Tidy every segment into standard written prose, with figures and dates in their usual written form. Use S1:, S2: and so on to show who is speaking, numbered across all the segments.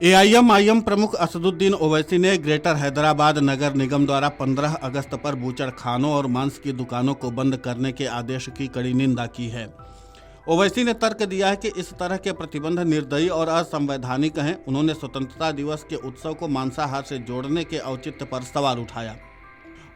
S1: AIMIM प्रमुख असदुद्दीन ओवैसी ने greater Hyderabad नगर निगम द्वारा 15 अगस्त पर बूचड़खानों और मांस की दुकानों को बंद करने के आदेश की कड़ी निंदा की है। ओवैसी ने तर्क दिया है कि इस तरह के प्रतिबंध निर्दयी और असंवैधानिक हैं। उन्होंने स्वतंत्रता दिवस के उत्सव को मांसाहार से जोड़ने के औचित्य पर सवाल उठाया।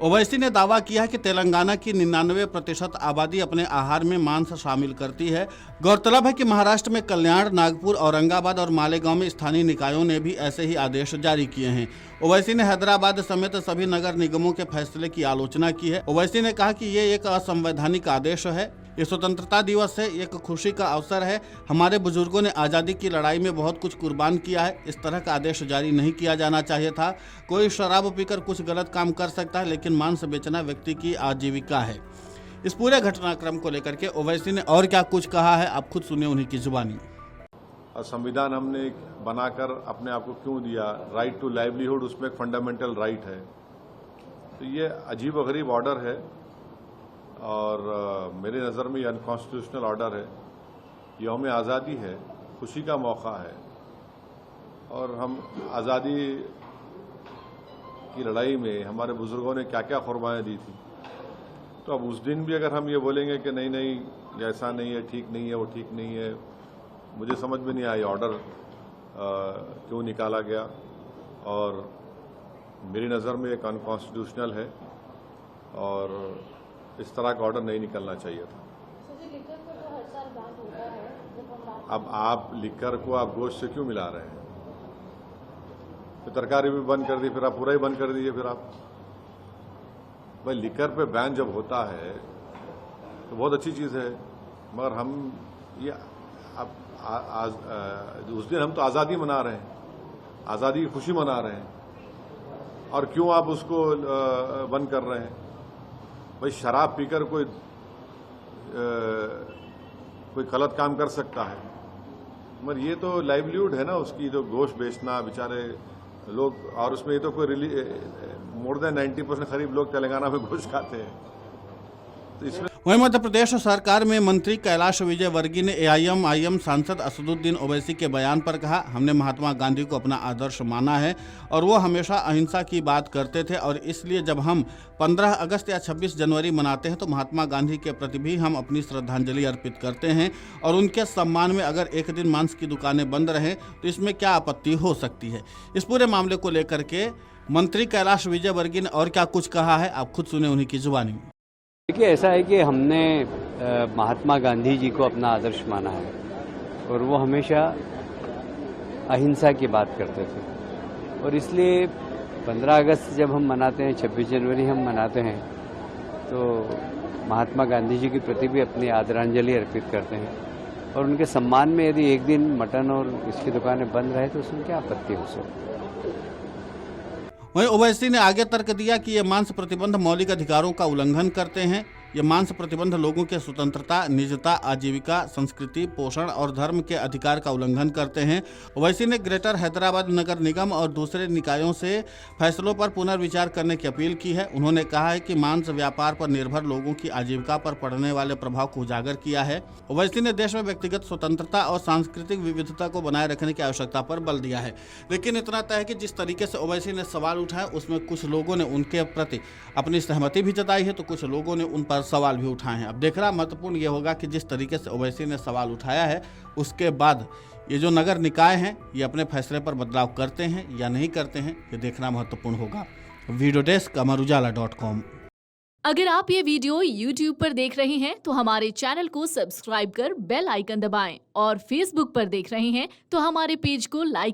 S1: ओवैसी ने दावा किया है कि तेलंगाना की 99% आबादी अपने आहार में मांस शामिल करती है। गौरतलब है कि महाराष्ट्र में कल्याण, नागपुर, औरंगाबाद और मालेगांव में स्थानीय निकायों ने भी ऐसे ही आदेश जारी किए हैं। ओवैसी ने हैदराबाद समेत सभी नगर निगमों के फैसले की आलोचना की है। ओवैसी ने कहा कि ये एक असंवैधानिक आदेश है। ये स्वतंत्रता दिवस है, एक खुशी का अवसर है। हमारे बुजुर्गों ने आज़ादी की लड़ाई में बहुत कुछ कुर्बान किया है। इस तरह का आदेश जारी नहीं किया जाना चाहिए था। कोई शराब पीकर कुछ गलत काम कर सकता है, लेकिन मांस बेचना व्यक्ति की आजीविका है। इस पूरे घटनाक्रम को लेकर के ओवैसी ने और क्या कुछ कहा है, आप खुद सुनिए उन्हीं की जुबानी।
S2: और संविधान हमने बनाकर अपने आप को क्यों दिया, राइट टू लाइवलीहुड, उसमें एक फंडामेंटल राइट है। तो ये अजीबोगरीब ऑर्डर है और मेरे नज़र में ये अनकॉन्स्टिट्यूशनल ऑर्डर है। यौम आज़ादी है, खुशी का मौका है और हम आज़ादी की लड़ाई में हमारे बुजुर्गों ने क्या क्या कुर्बानियाँ दी थी। तो अब उस दिन भी अगर हम ये बोलेंगे कि नहीं नहीं ये ऐसा नहीं है, ठीक नहीं है, वो ठीक नहीं है, मुझे समझ में नहीं आया ऑर्डर क्यों निकाला गया और मेरी नज़र में एक अनकॉन्स्टिट्यूशनल है और इस तरह का ऑर्डर नहीं निकलना चाहिए था। अब आप लिकर को आप गोश्त से क्यों मिला रहे हैं? तो तरकारी भी बंद कर दी, फिर आप पूरा ही बंद कर दीजिए। फिर आप भाई लिकर पे बैन जब होता है तो बहुत अच्छी चीज़ है, मगर हम ये अब उस दिन हम तो आज़ादी मना रहे हैं, आज़ादी की खुशी मना रहे हैं और क्यों आप उसको बंद कर रहे हैं? भाई शराब पीकर कोई गलत काम कर सकता है, मगर ये तो लाइवलीहुड है ना उसकी, जो गोश्त बेचना बेचारे लोग, और उसमें ये तो कोई मोर देन 90% करीब लोग तेलंगाना में गोश्त खाते हैं। तो इसमें
S1: वहीं मध्य प्रदेश सरकार में मंत्री कैलाश विजयवर्गीय ने एआईएमआईएम सांसद असदुद्दीन ओवैसी के बयान पर कहा, हमने महात्मा गांधी को अपना आदर्श माना है और वो हमेशा अहिंसा की बात करते थे और इसलिए जब हम 15 अगस्त या 26 जनवरी मनाते हैं तो महात्मा गांधी के प्रति भी हम अपनी श्रद्धांजलि अर्पित करते हैं और उनके सम्मान में अगर एक दिन मांस की दुकानें बंद रहें तो इसमें क्या आपत्ति हो सकती है। इस पूरे मामले को लेकर के मंत्री कैलाश विजयवर्गीय ने और क्या कुछ कहा है, आप खुद सुने उन्हीं की जुबानी।
S3: देखिए, ऐसा है कि हमने महात्मा गांधी जी को अपना आदर्श माना है और वो हमेशा अहिंसा की बात करते थे और इसलिए 15 अगस्त जब हम मनाते हैं, 26 जनवरी हम मनाते हैं, तो महात्मा गांधी जी के प्रति भी अपनी आदरांजलि अर्पित करते हैं और उनके सम्मान में यदि एक दिन मटन और इसकी दुकानें बंद रहे तो उसमें क्या आपत्ति हो सकती है।
S1: वहीं ओवैसी ने आगे तर्क दिया कि ये मांस प्रतिबंध मौलिक अधिकारों का उल्लंघन करते हैं। ये मांस प्रतिबंध लोगों के स्वतंत्रता, निजता, आजीविका, संस्कृति, पोषण और धर्म के अधिकार का उल्लंघन करते हैं। ओवैसी ने ग्रेटर हैदराबाद नगर निगम और दूसरे निकायों से फैसलों पर पुनर्विचार करने की अपील की है। उन्होंने कहा है कि मांस व्यापार पर निर्भर लोगों की आजीविका पर पड़ने वाले प्रभाव को उजागर किया है। ओवैसी ने देश में व्यक्तिगत स्वतंत्रता और सांस्कृतिक विविधता को बनाए रखने की आवश्यकता पर बल दिया है। लेकिन इतना तय है कि जिस तरीके से ओवैसी ने सवाल उठाया उसमें कुछ लोगों ने उनके प्रति अपनी सहमति भी जताई है तो कुछ लोगों ने उन पर सवाल भी उठाए हैं। अब देखना महत्वपूर्ण ये होगा कि जिस तरीके से ओवैसी ने सवाल उठाया है उसके बाद ये जो नगर निकाय हैं ये अपने फैसले पर बदलाव करते हैं या नहीं करते हैं, ये देखना महत्वपूर्ण होगा। Video desk amarujala.com।
S4: अगर आप ये वीडियो YouTube पर देख रहे हैं तो हमारे चैनल को सब्सक्राइब कर बेल आइकन दबाएं और Facebook पर देख रहे हैं तो हमारे पेज को लाइक